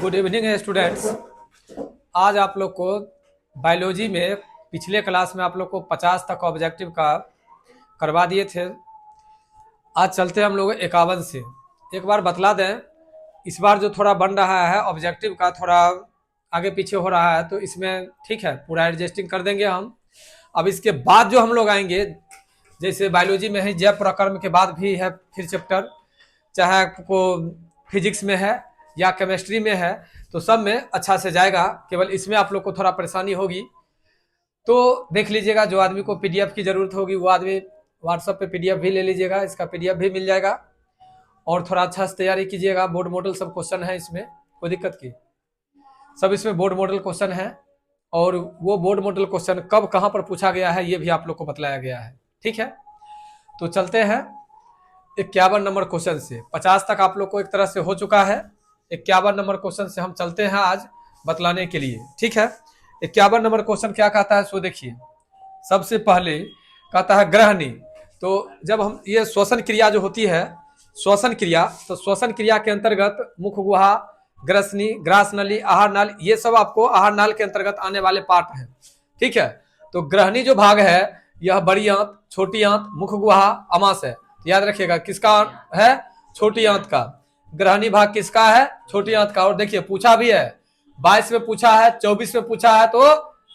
Good evening students. आज आप लोग को बायोलॉजी में पिछले क्लास में आप लोग को 50 तक ऑब्जेक्टिव का करवा दिए थे। आज चलते हैं हम लोग 51 से। एक बार बतला दें, इस बार जो थोड़ा बन रहा है ऑब्जेक्टिव का, थोड़ा आगे पीछे हो रहा है, तो इसमें ठीक है पूरा एडजस्टिंग कर देंगे हम। अब इसके बाद जो हम लोग आएंगे, जैसे बायोलॉजी में है जैव प्रकर्म के बाद भी है फिर चैप्टर, चाहे को फिजिक्स में है या केमिस्ट्री में है, तो सब में अच्छा से जाएगा। केवल इसमें आप लोग को थोड़ा परेशानी होगी, तो देख लीजिएगा। जो आदमी को पीडीएफ की जरूरत होगी वो आदमी व्हाट्सएप पे पीडीएफ भी ले लीजिएगा, इसका पीडीएफ भी मिल जाएगा। और थोड़ा अच्छा से तैयारी कीजिएगा। बोर्ड मॉडल सब क्वेश्चन है इसमें, कोई दिक्कत की सब इसमें बोर्ड मॉडल क्वेश्चन है। और वो बोर्ड मॉडल क्वेश्चन कब कहाँ पर पूछा गया है ये भी आप लोग को बतलाया गया है, ठीक है। तो चलते हैं 51 नंबर क्वेश्चन से। 50 तक आप लोग को एक तरह से हो चुका है। 51 नंबर क्वेश्चन से हम चलते हैं आज बतलाने के लिए, ठीक है। 51 नंबर क्वेश्चन क्या कहता है सो देखिए। सबसे पहले कहता है ग्रहणी। तो जब हम ये श्वसन क्रिया जो होती है, श्वसन क्रिया, तो श्वसन क्रिया के अंतर्गत मुख गुहा, ग्रसनी, ग्रास नली, आहार नाल, ये सब आपको आहार नाल के अंतर्गत आने वाले पार्ट हैं, ठीक है। तो ग्रहणी जो भाग है यह बड़ी आंत, छोटी आंत, मुख गुहा, अमाशय, याद रखिएगा किसका है, छोटी आंत का। ग्रहणी भाग किसका है, छोटी आंत का। और देखिए पूछा भी है, 22 में पूछा है, 24 में पूछा है, तो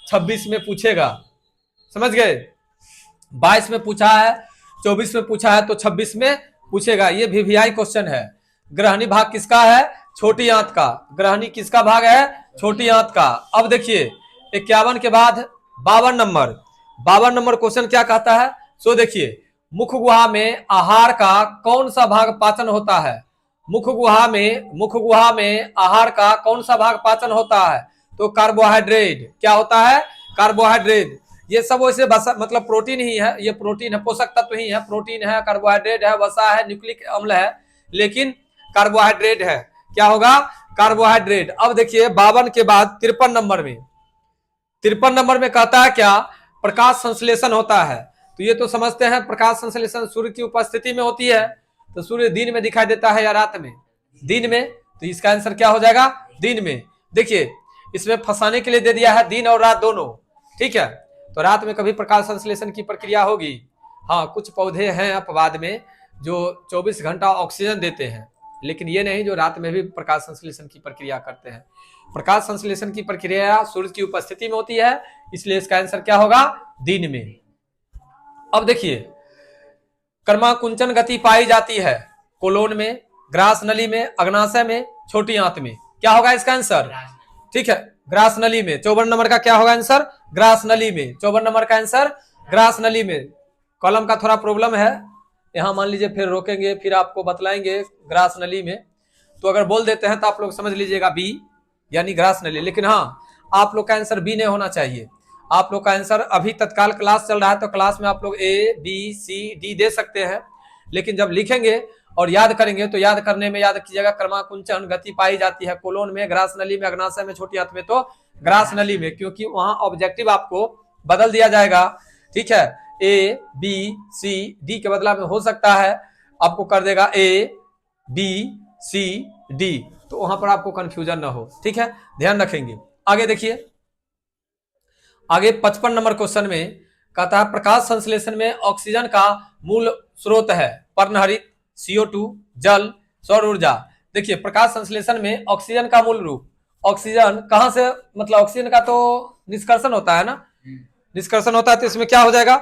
26 में पूछेगा, समझ गए। 22 में पूछा है, 24 में पूछा है, तो 26 में पूछेगा। ये वीवीआई क्वेश्चन है। ग्रहणी भाग किसका है, छोटी आंत का। ग्रहणी किसका भाग है, छोटी आंत का। अब देखिए 51 के बाद 52 नंबर क्वेश्चन क्या कहता है सो देखिए। मुख गुहा में आहार का कौन सा भाग पाचन होता है। मुख गुहा में आहार का कौन सा भाग पाचन होता है, तो कार्बोहाइड्रेट। क्या होता है, कार्बोहाइड्रेट। ये सब वैसे मतलब प्रोटीन ही है, ये प्रोटीन है, पोषक तत्व ही है, प्रोटीन है, कार्बोहाइड्रेट है, वसा है, न्यूक्लिक अम्ल है, लेकिन कार्बोहाइड्रेट है। क्या होगा, कार्बोहाइड्रेट। अब देखिए 52 के बाद 53 नंबर में कहता है क्या, प्रकाश संश्लेषण होता है। तो ये तो समझते हैं, प्रकाश संश्लेषण सूर्य की उपस्थिति में होती है। तो सूर्य दिन में दिखाई देता है या रात में, दिन में। तो इसका आंसर क्या हो जाएगा, दिन में। देखिए इसमें फंसाने के लिए दे दिया है दिन और रात दोनों, ठीक है। तो रात में कभी प्रकाश संश्लेषण की प्रक्रिया होगी। हाँ, कुछ पौधे हैं अपवाद में जो 24 घंटा ऑक्सीजन देते हैं, लेकिन ये नहीं जो रात में भी प्रकाश संश्लेषण की प्रक्रिया करते हैं। प्रकाश संश्लेषण की प्रक्रिया सूर्य की उपस्थिति में होती है, इसलिए इसका आंसर क्या होगा, दिन में। अब देखिए कर्माकुंचन गति पाई जाती है कोलोन में, ग्रास नली में, अग्नाशय में, छोटी आंत में। क्या होगा इसका आंसर, ठीक है, ग्रास नली में। 54 नंबर का क्या होगा आंसर, ग्रास नली में। 54 नंबर का आंसर ग्रास नली में। कॉलम का थोड़ा प्रॉब्लम है यहाँ, मान लीजिए, फिर रोकेंगे, फिर आपको बतलाएंगे ग्रास नली में। तो अगर बोल देते हैं तो आप लोग समझ लीजिएगा बी, यानी ग्रास नली। लेकिन हाँ, आप लोग का आंसर बी नहीं होना चाहिए। आप लोग का आंसर, अभी तत्काल क्लास चल रहा है तो क्लास में आप लोग ए बी सी डी दे सकते हैं, लेकिन जब लिखेंगे और याद करेंगे तो याद करने में याद कीजिएगा कर्माकुंचन गति पाई जाती है कोलोन में, ग्रास नली में, अग्नाशय में, छोटी आंत में, तो ग्रास नली में, क्योंकि वहां ऑब्जेक्टिव आपको बदल दिया जाएगा, ठीक है। ए बी सी डी के बदला में हो सकता है आपको कर देगा ए बी सी डी, तो वहां पर आपको कंफ्यूजन ना हो, ठीक है, ध्यान रखेंगे। आगे देखिए, आगे 55 नंबर क्वेश्चन में कहता है प्रकाश संश्लेषण में ऑक्सीजन का मूल स्रोत है पर्णहरित, CO2, जल, सौर ऊर्जा। देखिए प्रकाश संश्लेषण में ऑक्सीजन का मूल रूप, ऑक्सीजन कहां से, मतलब ऑक्सीजन का तो निष्कर्षण होता है ना, निष्कर्षण होता है, तो इसमें क्या हो जाएगा,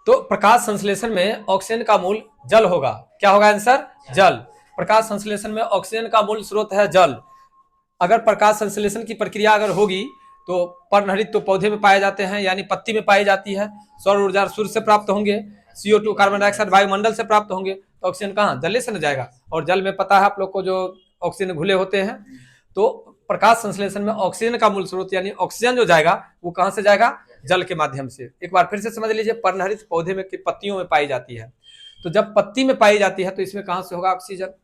तो प्रकाश संश्लेषण में ऑक्सीजन का मूल जल होगा। क्या होगा आंसर, जल। प्रकाश संश्लेषण में ऑक्सीजन का मूल स्रोत है जल। अगर प्रकाश संश्लेषण की प्रक्रिया अगर होगी तो पर्णहरित तो पौधे में पाए जाते हैं, यानी पत्ती में पाई जाती है। सौर ऊर्जा सूर्य से प्राप्त होंगे, CO2 कार्बन डाइऑक्साइड वायुमंडल से प्राप्त होंगे, तो ऑक्सीजन कहाँ, जल से न जाएगा। और जल में पता है आप लोग को जो ऑक्सीजन घुले होते हैं। तो प्रकाश संश्लेषण में ऑक्सीजन का मूल स्रोत यानी ऑक्सीजन जो जाएगा वो कहां से जाएगा, जल के माध्यम से। एक बार फिर से समझ लीजिए, पर्णहरित पौधे में पत्तियों में पाई जाती है, तो जब पत्ती में पाई जाती है तो इसमें कहां से होगा, ऑक्सीजन।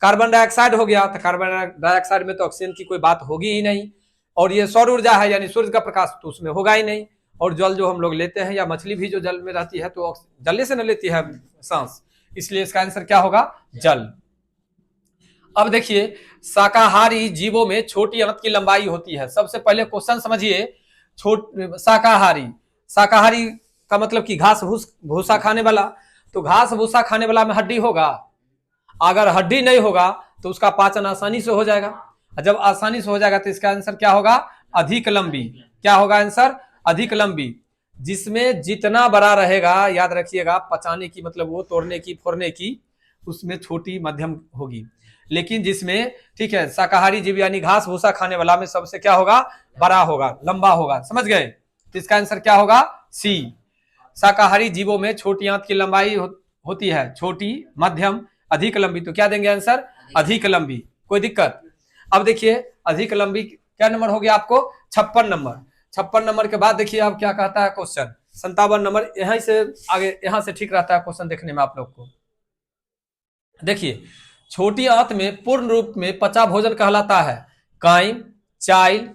कार्बन डाइऑक्साइड हो गया, तो कार्बन डाइऑक्साइड में तो ऑक्सीजन की कोई बात होगी ही नहीं। और ये सौर ऊर्जा है यानी सूर्य का प्रकाश, तो उसमें होगा ही नहीं। और जल जो हम लोग लेते हैं या मछली भी जो जल में रहती है तो जल से न लेती है सांस, इसलिए इसका आंसर क्या होगा, जल। अब देखिए शाकाहारी जीवों में छोटी अंत की लंबाई होती है। सबसे पहले क्वेश्चन समझिए, शाकाहारी, शाकाहारी का मतलब कि घास भूसा खाने वाला, तो घास भूसा खाने वाला में हड्डी होगा? अगर हड्डी नहीं होगा तो उसका पाचन आसानी से हो जाएगा, जब आसानी से हो जाएगा तो इसका आंसर क्या होगा? अधिक लंबी। क्या होगा आंसर? अधिक लंबी। जिसमें जितना बड़ा रहेगा, याद रखिएगा, पचाने की मतलब वो तोड़ने की फोड़ने की, उसमें छोटी मध्यम होगी। लेकिन जिसमें, ठीक है, शाकाहारी जीव यानी घास भूसा खाने वाला में सबसे क्या होगा? बड़ा होगा, लंबा होगा। समझ गए? तो इसका आंसर क्या होगा? सी। शाकाहारी जीवों में छोटी आंत की लंबाई होती है, छोटी, मध्यम, अधिक लंबी। तो क्या देंगे आंसर? अधिक लंबी। कोई दिक्कत? अब देखिए अधिक लंबी क्या नंबर हो गया आपको? 56 नंबर। 56 नंबर के बाद देखिए अब क्या कहता है क्वेश्चन, 57 नंबर। यहां से आगे, यहां से ठीक रहता है क्वेश्चन देखने में आप लोग को। देखिए छोटी आंत में पूर्ण रूप में पचा भोजन कहलाता है काइम, चाइल,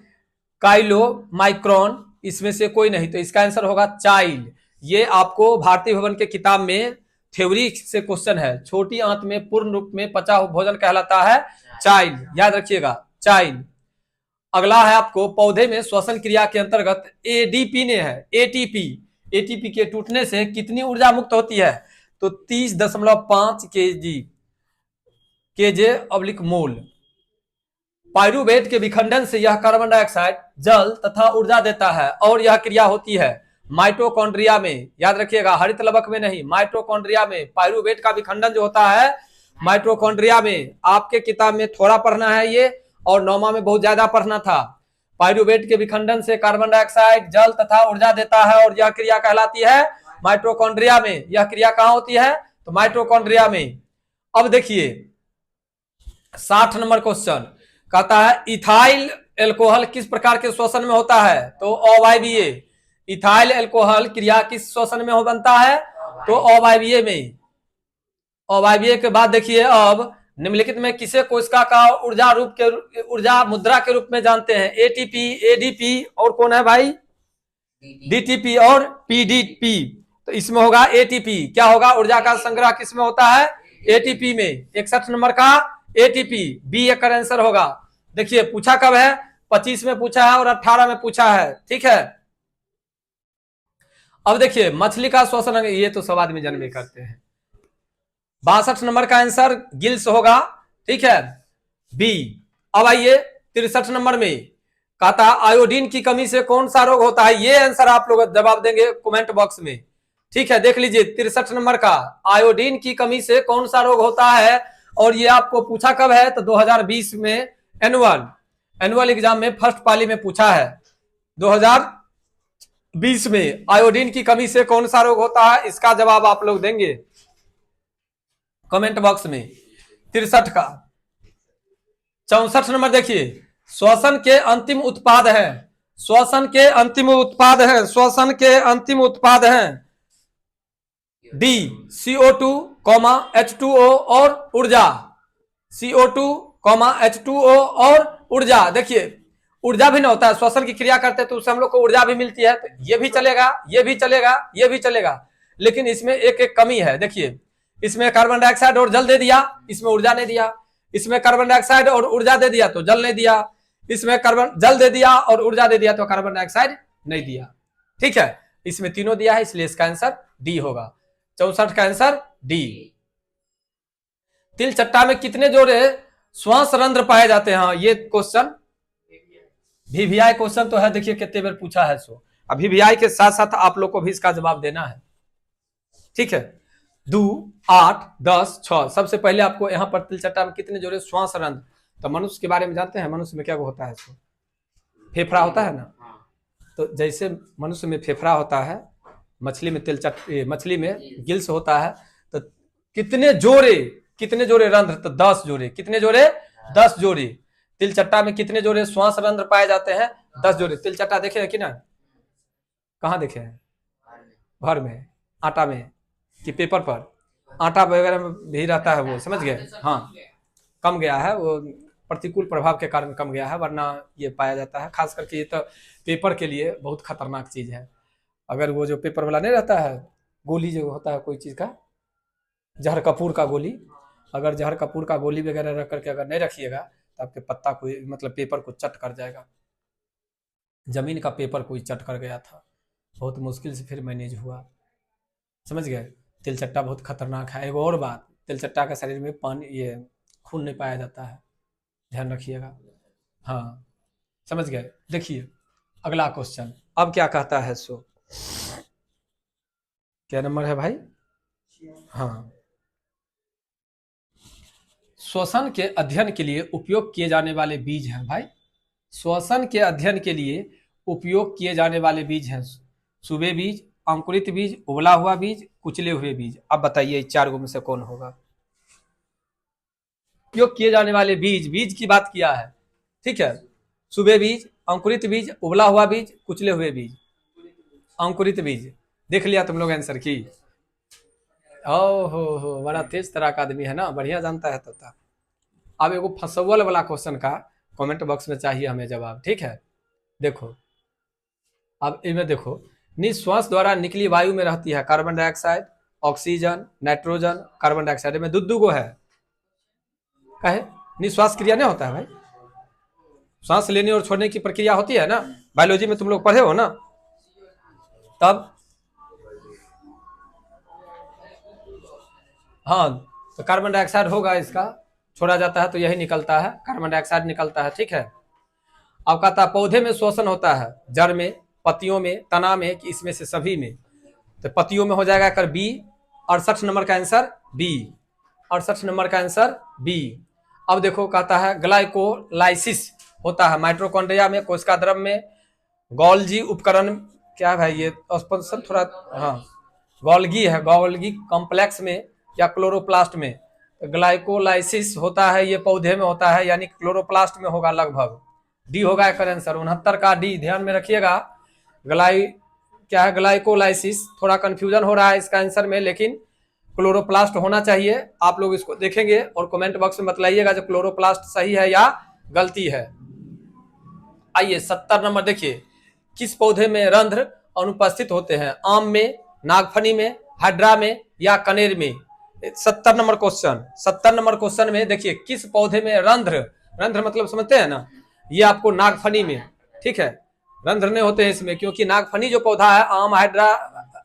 काइलो, माइक्रोन, इसमें से कोई नहीं। तो इसका आंसर होगा चाइल। ये आपको भारतीय भवन के किताब में थ्योरी से क्वेश्चन है। छोटी आंत में पूर्ण रूप में पचा भोजन कहलाता है चाइल, याद रखिएगा, चाइल। अगला है आपको, पौधे में श्वसन क्रिया के अंतर्गत एडीपी ने है, एटीपी, एटीपी के टूटने से कितनी ऊर्जा मुक्त होती है? तो 30.5 केजे अब्लिक मोल। पायरुवेट के विखंडन से यह कार्बन डाइऑक्साइड, जल तथा ऊर्जा देता है और यह क्रिया होती है माइटोकॉन्ड्रिया में। याद रखिएगा, हरित लवक में नहीं, माइटोकॉन्ड्रिया में। पायरुवेट का विखंडन जो होता है माइटोकॉन्ड्रिया में। आपके किताब में थोड़ा पढ़ना है ये, और 9वां में बहुत ज्यादा पढ़ना था। पायरुवेट के विखंडन से कार्बन डाइऑक्साइड, जल तथा ऊर्जा देता है और यह क्रिया कहलाती है माइटोकॉन्ड्रिया में। यह क्रिया कहां होती है? तो माइटोकॉन्ड्रिया में। अब देखिए 60 नंबर क्वेश्चन कहता है इथाइल एल्कोहल किस प्रकार के श्वसन में होता है? तो अवायवीय। इथाइल एल्कोहल क्रिया किस श्वसन में बनता है? तो अवायवीय में। अवायवीय के बाद देखिए अब निम्नलिखित में किसे कोशिका का ऊर्जा रूप के, ऊर्जा मुद्रा के रूप में जानते हैं? एटीपी, एडीपी और कौन है भाई? डीटीपी और पीडीपी। तो इसमें होगा एटीपी। क्या होगा? ऊर्जा का संग्रह किसमें होता है? एटीपी में। 61 नंबर का एटीपी, बी एक आंसर होगा। देखिए पूछा कब है? 25 में पूछा है और 18 में पूछा है, ठीक है। अब देखिए मछली का श्वसन, ये तो सब आदमी जन्मे करते हैं। 62 नंबर का आंसर गिल्स होगा, ठीक है, बी। अब आइए 63 नंबर में कहता आयोडीन की कमी से कौन सा रोग होता है? ये आंसर आप लोग जवाब देंगे कमेंट बॉक्स में, ठीक है। देख लीजिए 63 नंबर का, आयोडीन की कमी से कौन सा रोग होता है? और ये आपको पूछा कब है? तो 2020 में एनुअल एग्जाम में फर्स्ट पाली में पूछा है। 2020 में आयोडीन की कमी से कौन सा रोग होता है? इसका जवाब आप लोग देंगे कमेंट बॉक्स में। 63 का 64 नंबर देखिए, श्वसन के अंतिम उत्पाद है, श्वसन के अंतिम उत्पाद है, श्वसन के अंतिम उत्पाद है डी CO2, H2O और ऊर्जा। CO2, H2O और ऊर्जा। देखिए ऊर्जा भी ना होता है, श्वसन की क्रिया करते तो उससे हम लोग को ऊर्जा भी मिलती है। तो ये भी चलेगा, ये भी चलेगा, ये भी चलेगा, लेकिन इसमें एक एक कमी है। देखिए इसमें कार्बन डाइऑक्साइड और जल दे दिया, इसमें ऊर्जा नहीं दिया। इसमें कार्बन डाइऑक्साइड और ऊर्जा दे दिया तो जल नहीं दिया। इसमें कार्बन जल दे दिया और ऊर्जा दे दिया तो कार्बन डाइऑक्साइड नहीं दिया, ठीक है। इसमें तीनों दिया है, इसलिए इसका आंसर डी होगा। 64 का आंसर डी। तिल चट्टा में कितने जोड़े श्वास रंध्र पाए जाते हैं? ये क्वेश्चन VVI क्वेश्चन तो है, देखिए कितने बार पूछा है। सो अब VVI के साथ साथ आप लोग को भी इसका जवाब देना है, ठीक है। 2, 8, 10, 6। सबसे पहले आपको यहाँ पर तिल चट्टा में कितने जोड़े श्वास रंध्र? तो मनुष्य के बारे में जानते हैं, मनुष्य में क्या होता है? सो फेफड़ा होता है ना, तो जैसे मनुष्य में फेफड़ा होता है, मछली में मछली में गिल्स होता है। तो कितने जोड़े रंध्र? तो 10 जोड़े। कितने जोड़े? 10 जोड़े। तिल चट्टा में कितने जोड़े श्वास रंध्र पाए जाते हैं? 10 जोड़े। तिल चट्टा देखे हैं कि ना? कहाँ देखे हैं? भर में, आटा में कि पेपर पर? आटा वगैरह में भी रहता है वो, समझ गए? हाँ, कम गया है वो, प्रतिकूल प्रभाव के कारण कम गया है, वरना ये पाया जाता है। खास करके ये तो पेपर के लिए बहुत खतरनाक चीज है। अगर वो जो पेपर वाला नहीं रहता है, गोली जो होता है कोई चीज का, जहर कपूर का गोली, अगर जहर कपूर का गोली वगैरह रख करके अगर नहीं रखिएगा तो आपके पत्ता को मतलब पेपर को चट कर जाएगा। जमीन का पेपर कोई चट कर गया था, बहुत मुश्किल से फिर मैनेज हुआ, समझ गए। तिलचट्टा बहुत खतरनाक है। एक और बात, तिलचट्टा के शरीर में पानी ये खून नहीं पाया जाता है, ध्यान रखिएगा। हाँ समझ गए। देखिए अगला क्वेश्चन अब क्या कहता है, सो क्या नंबर है भाई? हाँ, श्वसन के अध्ययन के लिए उपयोग किए जाने वाले बीज हैं भाई। श्वसन के अध्ययन के लिए उपयोग किए जाने वाले बीज हैं सुबे बीज, अंकुरित बीज, उबला हुआ बीज, कुचले हुए बीज। अब बताइए इस चार में से कौन होगा? उपयोग किए जाने वाले बीज, बीज की बात किया है, ठीक है। सुबे बीज, अंकुरित बीज, उबला हुआ बीज, कुचले हुए बीज। अंकुरित बीज। देख लिया तुम लोग आंसर की? हो बड़ा तेज तरह का आदमी है ना, बढ़िया जानता है तब। अब एगो फसवल वाला क्वेश्चन का कमेंट बॉक्स में चाहिए हमें जवाब, ठीक है। देखो अब इनमें देखो, निश्वास द्वारा निकली वायु में रहती है carbon dioxide, oxygen, nitrogen, carbon dioxide में दो गो है। कहे निश्वास क्रिया नहीं होता है भाई, सांस लेने और छोड़ने की प्रक्रिया होती है ना, बायोलॉजी में तुम लोग पढ़े हो ना। तब हाँ, तो कार्बन डाइऑक्साइड होगा, इसका छोड़ा जाता है तो यही निकलता है, कार्बन डाइऑक्साइड निकलता है, ठीक है। अब कहता है पौधे में श्वसन होता है, जड़ में, पत्तियों में, तना में, कि इसमें से सभी में? तो पत्तियों में हो जाएगा कर बी, 68 नंबर का आंसर बी, 68 नंबर का आंसर बी। अब देखो कहता है ग्लाइकोलाइसिस होता है माइटोकॉन्ड्रिया में, कोशिका द्रव में, गोल्गी उपकरण, क्या है भाई ये थोड़ा, हाँ गोल्गी है, गोल्गी कॉम्प्लेक्स में या क्लोरोप्लास्ट में। तो ग्लाइकोलाइसिस होता है ये पौधे में होता है, यानी क्लोरोप्लास्ट में होगा लगभग। डी होगा एक आंसर 69 का डी, ध्यान में रखिएगा। क्या है ग्लाइकोलाइसिस, थोड़ा कंफ्यूजन हो रहा है इसका आंसर में, लेकिन क्लोरोप्लास्ट होना चाहिए। आप लोग इसको देखेंगे और कमेंट बॉक्स में बतलाइएगा जो क्लोरोप्लास्ट सही है या गलती है। आइए 70 नंबर देखिए, किस पौधे में रंध्र अनुपस्थित होते हैं? आम में, नागफनी में, हाइड्रा में या कनेर में? 70 नंबर क्वेश्चन, 70 नंबर क्वेश्चन में देखिए किस पौधे में रंध्र, रंध्र मतलब समझते हैं ना, ये आपको नागफनी में, ठीक है। रंध्र नहीं होते हैं इसमें, क्योंकि नागफनी जो पौधा है, आम, हाइड्रा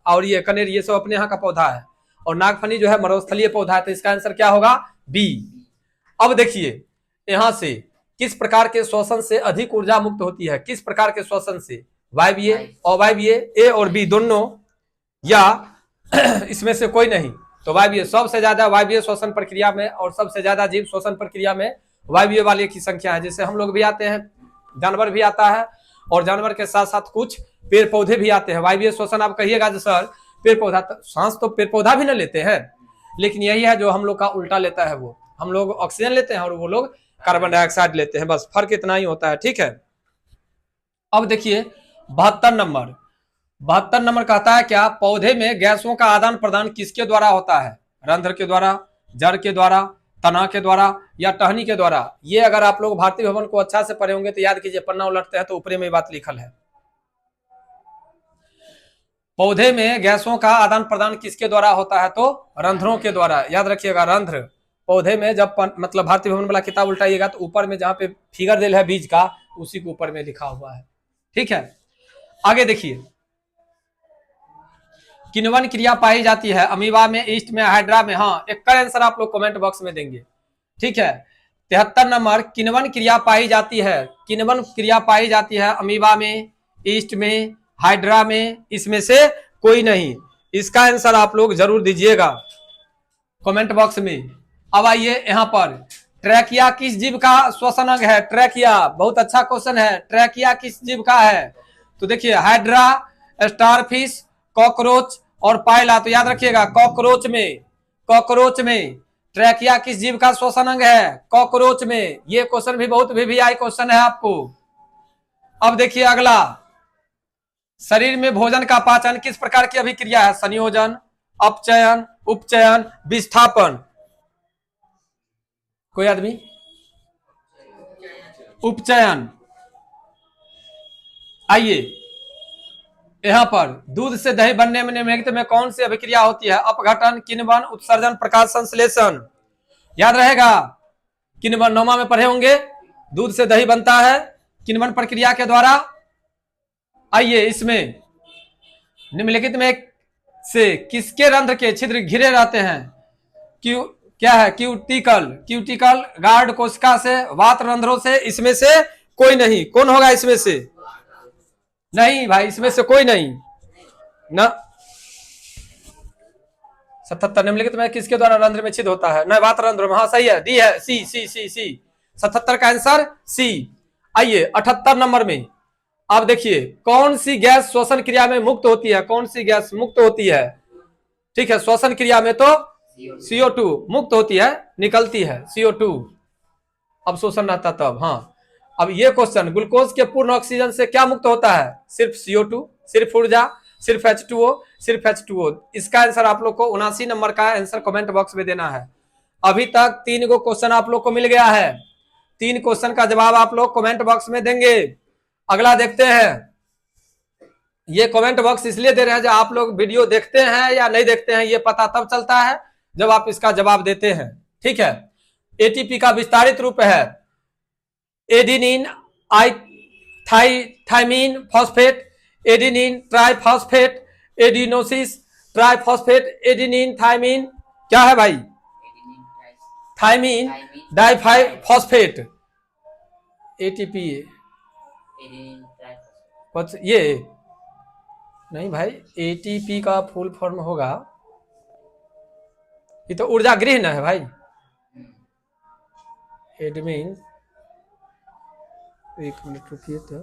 और ये कनेर, ये सब अपने यहाँ का पौधा है, और नागफनी जो है मरुस्थलीय पौधा है, तो इसका आंसर क्या होगा? बी। अब देखिए यहां से किस प्रकार के श्वसन से अधिक ऊर्जा मुक्त होती है? किस प्रकार के श्वसन से? वायवीय, अवायवीय, ए और बी दोनों, या इसमें से कोई नहीं? तो वायवीय, सबसे ज्यादा वायवीय श्वसन प्रक्रिया में और सबसे ज्यादा जीव श्वसन प्रक्रिया में वायवीय वाले की संख्या है। जैसे हम लोग भी आते हैं, जानवर भी आता है, और जानवर के साथ साथ कुछ पेड़ पौधे भी आते हैं। वायवीय श्वसन आप कहिएगा जो सर पेड़ पौधा, सांस तो पेड़ पौधा भी ना लेते हैं, लेकिन यही है जो हम लोग का उल्टा लेता है, वो हम लोग ऑक्सीजन लेते हैं और वो लोग कार्बन डाइऑक्साइड लेते हैं, बस फर्क इतना ही होता है, ठीक है। अब देखिए 72 नंबर, 72 नंबर कहता है क्या पौधे में गैसों का आदान प्रदान किसके द्वारा होता है? रंध्र के द्वारा, जड़ के द्वारा, तना के द्वारा या टहनी के द्वारा? ये अगर आप लोग भारतीय भवन को अच्छा से पढ़े होंगे तो याद कीजिए, पन्ना उलटते हैं तो ऊपरे में बात लिखल है। पौधे में गैसों का आदान प्रदान किसके द्वारा होता है? तो रंध्रों के द्वारा, याद रखिएगा रंध्र। पौधे में जब मतलब भारतीय भवन वाला किताब उल्टाइएगा तो ऊपर में जहां पे फिगर दिल है बीज का, उसी के ऊपर में लिखा हुआ है, ठीक है। आगे देखिए, किण्वन क्रिया पाई जाती है अमीबा में, ईस्ट में, हाइड्रा में? हाँ, एक का आंसर आप लोग कमेंट बॉक्स में देंगे, ठीक है। 73 नंबर, किण्वन क्रिया पाई जाती है, किण्वन क्रिया पाई जाती है अमीबा में, ईस्ट में, हाइड्रा में, इसमें से कोई नहीं? इसका आंसर आप लोग जरूर दीजिएगा कमेंट बॉक्स में। अब आइए यहाँ पर, ट्रैकिया किस जीव का श्वसन अंग है? ट्रैकिया, बहुत अच्छा क्वेश्चन है, ट्रैकिया किस जीव का है? तो देखिए हाइड्रा, स्टारफिश, कॉकरोच और पायला। तो याद रखिएगा कॉकरोच में, कॉकरोच में ट्रैकिया किस जीव का श्वसन अंग है? कॉकरोच में। ये क्वेश्चन भी बहुत वीवीआई क्वेश्चन है आपको। अब देखिए अगला, शरीर में भोजन का पाचन किस प्रकार की अभिक्रिया है? संयोजन, अपचयन, उपचयन, विस्थापन? कोई आदमी? उपचयन। आइए यहां पर, दूध से दही बनने में निम्नलिखित में कौन सी अभिक्रिया होती है? अपघटन, किण्वन, उत्सर्जन, प्रकाश संश्लेषण? याद रहेगा। किन्वन नौमा में पढ़े होंगे, दूध से दही बनता है किन्वन प्रक्रिया के द्वारा। आइए इसमें निम्नलिखित में से किसके रंध्र के छिद्र घिरे रहते हैं? क्यू क्या है? क्यूटिकल, क्यूटिकल गार्ड कोशिका से, वात रंध्रों से, इसमें से कोई नहीं। कौन होगा इसमें से? नहीं भाई, इसमें से कोई नहीं ना। 77 निम्नलिखित में किसके द्वारा रंध्र में छिद्र होता है? न वात रंध्र में। हाँ सही है, डी है, सी सी सी सी। 77 का आंसर सी। आइए 78 नंबर में आप देखिए, कौन सी गैस श्वसन क्रिया में मुक्त होती है? कौन सी गैस मुक्त होती है? ठीक है, श्वसन क्रिया में तो CO2 मुक्त होती है, निकलती है CO2। अब शोषण रहता तब। हाँ, अब ये क्वेश्चन, ग्लूकोज के पूर्ण ऑक्सीजन से क्या मुक्त होता है? सिर्फ CO2, सिर्फ ऊर्जा, सिर्फ H2O, सिर्फ H2O। इसका आंसर आप लोग को 79 नंबर का आंसर कमेंट बॉक्स में देना है। अभी तक 3 गो क्वेश्चन आप लोग को मिल गया है। 3 क्वेश्चन का जवाब आप लोग कमेंट बॉक्स में देंगे। अगला देखते हैं। ये कमेंट बॉक्स इसलिए दे रहे हैं जो आप लोग वीडियो देखते हैं या नहीं देखते हैं, ये पता तब चलता है जब आप इसका जवाब देते हैं। ठीक है, एटीपी का विस्तारित रूप है adenine thymine phosphate, adenine triphosphate, adenosine triphosphate, adenine thymine, क्या है भाई? Thiamine diphosphate. एटीपी ये नहीं भाई, एटीपी का फुल फॉर्म होगा, ये तो ऊर्जा गृह है भाई। एडमिन, एक मिनट रुकिए तो,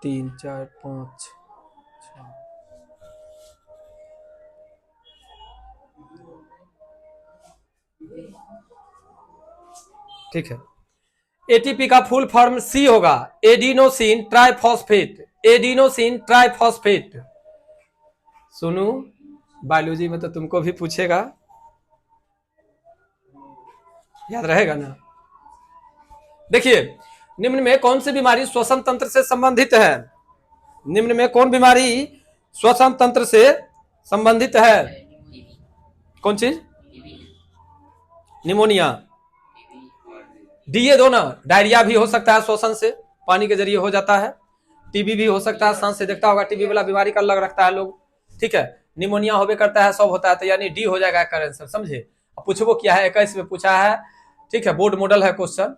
3 4 5 6। ठीक है, एटीपी का फुल फॉर्म सी होगा, एडिनोसिन ट्राइफॉस्फेट, एडिनोसिन ट्राइफॉस्फेट। सुनो, बायोलॉजी में तो तुमको भी पूछेगा, याद रहेगा ना। देखिए, निम्न में कौन सी बीमारी श्वसन तंत्र से संबंधित है? निम्न में कौन बीमारी श्वसन तंत्र से संबंधित है? कौन चीज? निमोनिया, डी ये दो ना। डायरिया भी हो सकता है श्वसन से, पानी के जरिए हो जाता है। टीबी भी हो सकता है, सांस से देखता होगा, टीबी वाला बीमारी का अलग रखता है लोग। ठीक है, निमोनिया होबे करता है, सब होता है, तो यानी डी हो जाएगा आंसर, समझे। अब पूछबो क्या है, 21 में पूछा है। ठीक है, बोर्ड मॉडल है क्वेश्चन।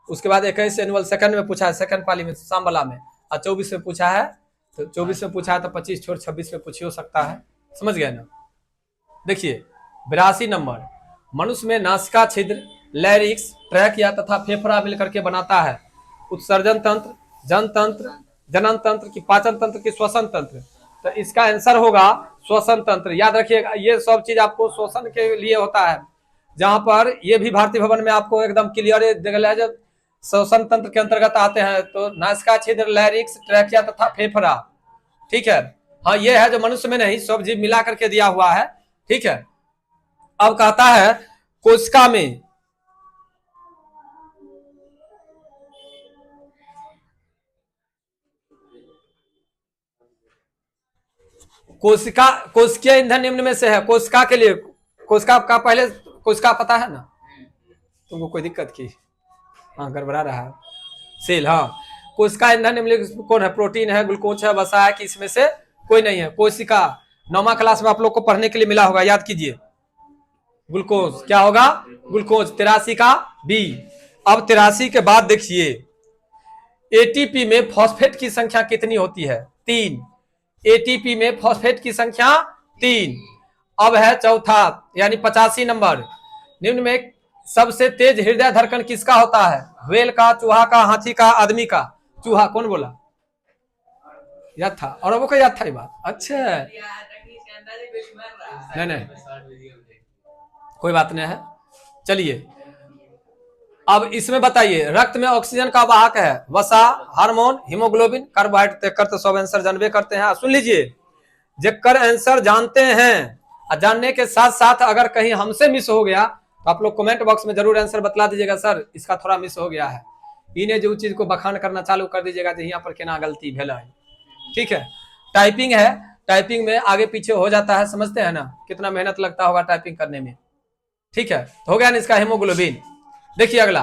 उसके बाद 21 एनुअल सेकंड में पूछा है, सेकंड पाली में शामवाला में, और 24 में पूछा है। तो 24 में पूछा है तो 25 छोड़ 26 में पूछ हो सकता है, समझ गए ना। देखिए 82 नंबर, मनुष्य में नासिका छिद्र, लैरिक्स, ट्रैकिया तथा फेफड़ा मिलकर के बनाता है उत्सर्जन तंत्र, जनन तंत्र की पाचन तंत्र की श्वसन तंत्र। तो इसका आंसर होगा श्वसन तंत्र। याद रखिएगा, ये सब चीज आपको श्वसन के लिए होता है। जहां पर ये भी भारतीय भवन में आपको एकदम क्लियर दिखा, जब श्वसन तंत्र के अंतर्गत आते हैं तो नासिका छिद्र, लैरिक्स, ट्रैकिया तथा फेफड़ा। ठीक है, हाँ ये है जो मनुष्य में नहीं, सब जीव मिला करके दिया हुआ है। ठीक है, अब कहता है कोशिका में कोशिकीय ईंधन निम्न में से है। कोशिका के लिए, कोशिका का पहले कोशिका पता है ना तुमको? कोई दिक्कत की? हाँ गड़बड़ा रहा है सेल। हाँ, कोशिका ईंधन निम्न कौन है? प्रोटीन है, ग्लूकोज है, वसा है, कि इसमें से कोई नहीं है। कोशिका 9वां क्लास में आप लोग को पढ़ने के लिए मिला होगा, याद कीजिए। ग्लूकोज क्या होगा? ग्लूकोज। 83 का बी। अब 83 के बाद देखिए, एटीपी में फॉस्फेट की संख्या कितनी होती है? 3। एटीपी में फॉस्फेट की संख्या 3। अब है चौथा, यानी 85 नंबर, निम्न में सबसे तेज हृदय धड़कन किसका होता है? व्हेल का, चूहा का, हाथी का, आदमी का? चूहा। कौन बोला? याद था? और वो को याद था ये बात? अच्छा, नहीं कोई बात नहीं है। चलिए अब इसमें बताइए, रक्त में ऑक्सीजन का वाहक है वसा, हार्मोन, हीमोग्लोबिन, कार्बोहाइड्रेट। कर तो सब आंसर जानबे करते हैं। सुन लीजिए, जेकर आंसर जानते हैं और जानने के साथ साथ अगर कहीं हमसे मिस हो गया तो आप लोग कमेंट बॉक्स में जरूर आंसर बतला दीजिएगा, सर इसका थोड़ा मिस हो गया है। इन्हें जो चीज को बखान करना चालू कर दीजिएगा, यहाँ पर केना गलती भेल है। ठीक है, टाइपिंग है टाइपिंग में आगे पीछे हो जाता है, समझते हैं ना कितना मेहनत लगता होगा टाइपिंग करने में। ठीक है, तो हो गया ना इसका हेमोग्लोबिन। देखिए अगला,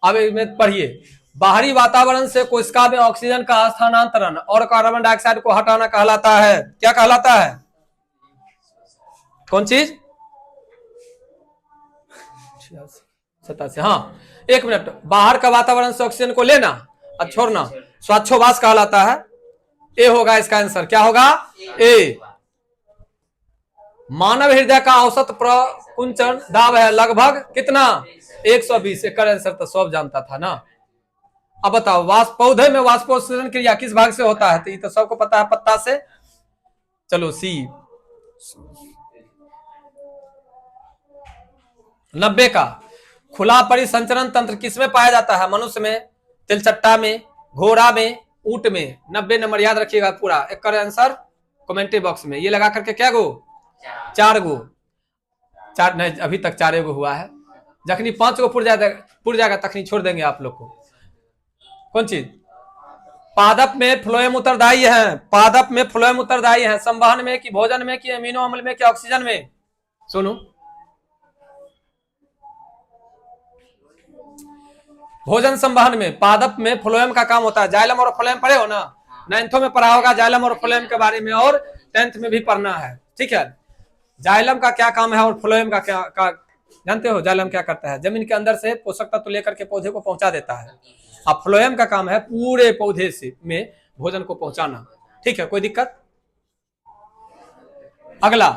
अब इसमें पढ़िए, बाहरी वातावरण से कोशिका में ऑक्सीजन का स्थानांतरण और कार्बन डाइऑक्साइड को हटाना कहलाता है, क्या कहलाता है? कौन चीज? 87, हाँ, एक मिनट। बाहर का वातावरण से ऑक्सीजन को लेना और छोड़ना श्वासोच्छ्वास कहलाता है। ए होगा इसका आंसर, क्या होगा? ए। मानव हृदय का औसत प्रकुंचन दाब है लगभग कितना? 120। एक आंसर तो सब जानता था ना। अब बताओ, पौधे में वाष्पोत्सर्जन क्रिया किस भाग से होता है? तो ये तो सबको पता है, पत्ता से। चलो सी। 90 का, खुला परिसंचरण तंत्र किसमें पाया जाता है? मनुष्य में, तिलचट्टा में, घोड़ा में, ऊंट में। 90 नंबर याद रखिएगा पूरा। एक आंसर कमेंट बॉक्स में ये लगा करके क्या गो? 4 गो। 4 नहीं, अभी तक 4 गो हुआ है। जखनी 5 गो पुर जाएगा तखनी छोड़ देंगे आप लोग को। कौन चीज? पादप में फ्लोएम उत्तरदायी है, पादप में फ्लोएम उत्तरदायी है संवहन में कि भोजन में कि अमीनो अम्ल में कि ऑक्सीजन में? सुनो, भोजन संवहन में पादप में फ्लोएम का काम होता है। जाइलम और फ्लोएम पढ़े हो ना, 9th में पढ़ा होगा जाइलम और फ्लोएम के बारे में, और 10th में भी पढ़ना है। ठीक है, जाइलम का क्या काम है और फ्लोएम का क्या जानते हो? जाइलम क्या करता है? जमीन के अंदर से पोषक तत्व लेकर के पौधे को पहुंचा देता है। अब फ्लोएम का काम है पूरे पौधे से में भोजन को पहुंचाना। ठीक है, कोई दिक्कत? अगला,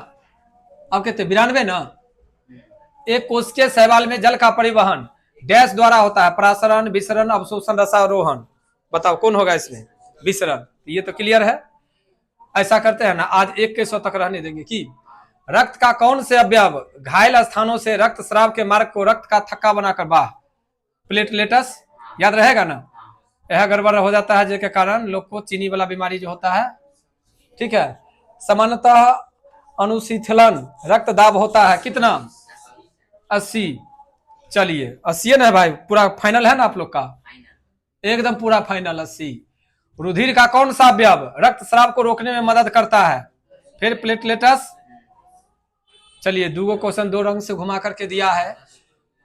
अब कहते 92 ना, एक कोशिकीय शैवाल में जल का परिवहन डैश द्वारा होता है? प्रासरण, विसरण, अवशोषण, रसारोहण। बताओ कौन होगा इसमें? विसरण। ये तो क्लियर है। ऐसा करते हैं ना, आज 1 के 100 तक रहने देंगे कि रक्त का कौन से अवयव घायल स्थानों से रक्त स्राव के मार्ग को रक्त का थक्का बनाकर बाह? प्लेटलेटस, याद रहेगा ना। यह गड़बड़ हो जाता है जिसके कारण लोग को चीनी वाला बीमारी जो होता है। ठीक है, सामान्यतः अनुशीतलन रक्त दाब होता है कितना? 80। चलिए 80 ना भाई, पूरा फाइनल है ना आप लोग का? एकदम पूरा फाइनल 80। रुधिर का कौन सा अवयव रक्त स्राव को रोकने में मदद करता है? फिर प्लेटलेटस। चलिए 2 क्वेश्चन 2 रंग से घुमा करके दिया है।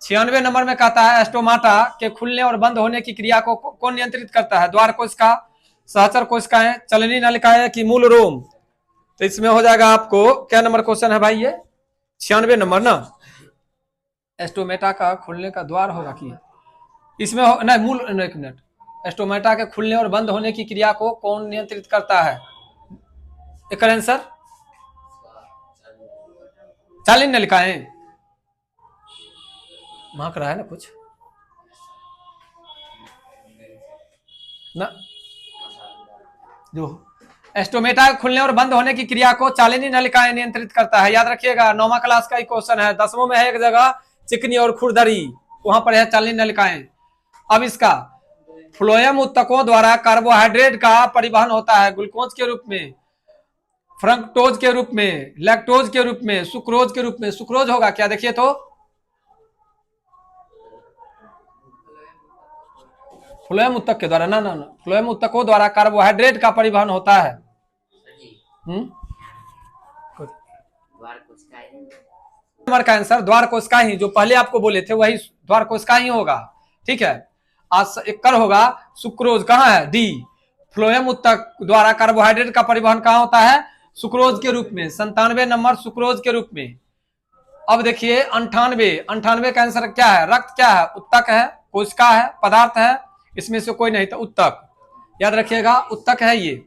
96 नंबर में कहता है स्टोमाटा के खुलने और बंद होने की क्रिया को कौन नियंत्रित करता है? द्वार कोशिका, सहचर कोशिकाएं, चलनी नलिकाएं कि मूल रोम? तो इसमें हो जाएगा आपको क्या नंबर क्वेश्चन है भाई? ये 96 नंबर ना। एस्टोमेटा का खुलने का द्वार होगा कि इसमें नहीं, मूल। एक मिनट, एस्टोमेटा के खुलने और बंद होने की क्रिया को कौन नियंत्रित करता है? एक आंसर चालीन नलिकाएं। महक रहा है ना कुछ ना। जो एस्टोमेटा खुलने और बंद होने की क्रिया को चालिनी नलिकाएं नियंत्रित करता है। याद रखिएगा, 9वां क्लास का ही क्वेश्चन है। 10वां में है एक जगह चिकनी और खुरदरी, वहां पर है चालिनी नलिकाएं। अब इसका फ्लोएम उत्तकों द्वारा कार्बोहाइड्रेट का परिवहन होता है ग्लूकोज के रूप में, फ्रक्टोज के रूप में, लैक्टोज के रूप में, सुक्रोज के रूप में। सुक्रोज होगा क्या? देखिए तो फ्लोएम उत्तक के द्वारा ना, फ्लोएम उत्तकों द्वारा कार्बोहाइड्रेट का परिवहन होता है। नंबर का आंसर द्वार कोशिका ही, जो पहले आपको बोले थे वही द्वार कोशिका ही होगा। ठीक है, आज एक कर होगा सुक्रोज कहाँ है? डी। फ्लोएम उत्तक द्वारा कार्बोहाइड्रेट का परिवहन कहाँ होता है? सुक्रोज के रूप में। 97 नंबर सुक्रोज के रूप में। अब देखिए 98 का आंसर क्या है? रक्त क्या है? उत्तक है, कोशिका है, पदार्थ है? इसमें से कोई नहीं, तो उत्तक। याद रखिएगा उत्तक है ये।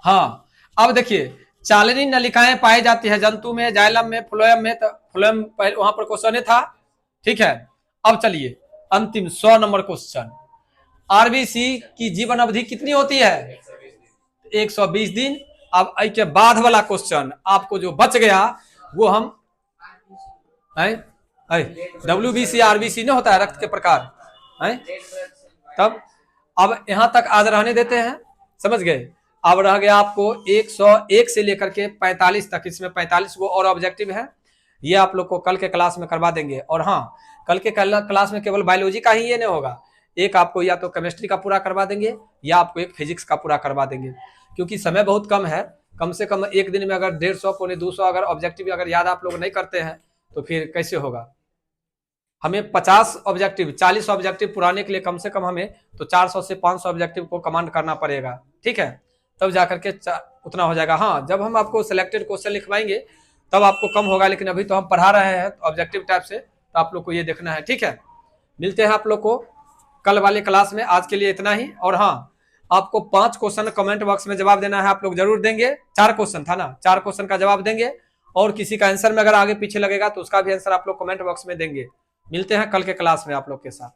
हाँ, अब देखिए चालिनी नलिकाएं पाई जाती है जंतु में, जाइलम में, फ्लोएम में। तो फ्लोएम वहां पर क्वेश्चन था। ठीक है, अब चलिए अंतिम 100 नंबर क्वेश्चन। आरबीसी की जीवन अवधि कितनी होती है? 120 दिन। अब के बाद वाला क्वेश्चन आपको जो बच गया वो हम WBC RBC नहीं होता है, रक्त के प्रकार है। तब अब यहां तक आज रहने देते हैं, समझ गए? अब रह गया आपको 101 से लेकर के 45 तक। इसमें 45 वो और ऑब्जेक्टिव है, ये आप लोग को कल के क्लास में करवा देंगे। और हाँ, कल के क्लास में केवल बायोलॉजी का ही ये नहीं होगा, एक आपको या तो केमिस्ट्री का पूरा करवा देंगे या आपको एक फिजिक्स का पूरा करवा देंगे, क्योंकि समय बहुत कम है। कम से कम एक दिन में अगर 150 पौने 200 अगर ऑब्जेक्टिव अगर याद आप लोग नहीं करते हैं तो फिर कैसे होगा। हमें 50 ऑब्जेक्टिव 40 ऑब्जेक्टिव पुराने के लिए कम से कम हमें तो 400 से 500 ऑब्जेक्टिव को कमांड करना पड़ेगा, ठीक है, तब जाकर के उतना हो जाएगा। हाँ, जब हम आपको सिलेक्टेड क्वेश्चन लिखवाएंगे तब आपको कम होगा, लेकिन अभी तो हम पढ़ा रहे हैं ऑब्जेक्टिव टाइप से, तो आप लोग को ये देखना है, ठीक है। मिलते हैं आप लोग को कल वाले क्लास में, आज के लिए इतना ही। और हाँ, आपको 5 क्वेश्चन कमेंट बॉक्स में जवाब देना है, आप लोग जरूर देंगे। 4 क्वेश्चन था ना, 4 क्वेश्चन का जवाब देंगे, और किसी का आंसर में अगर आगे पीछे लगेगा तो उसका भी आंसर आप लोग कमेंट बॉक्स में देंगे। मिलते हैं कल के क्लास में आप लोग के साथ।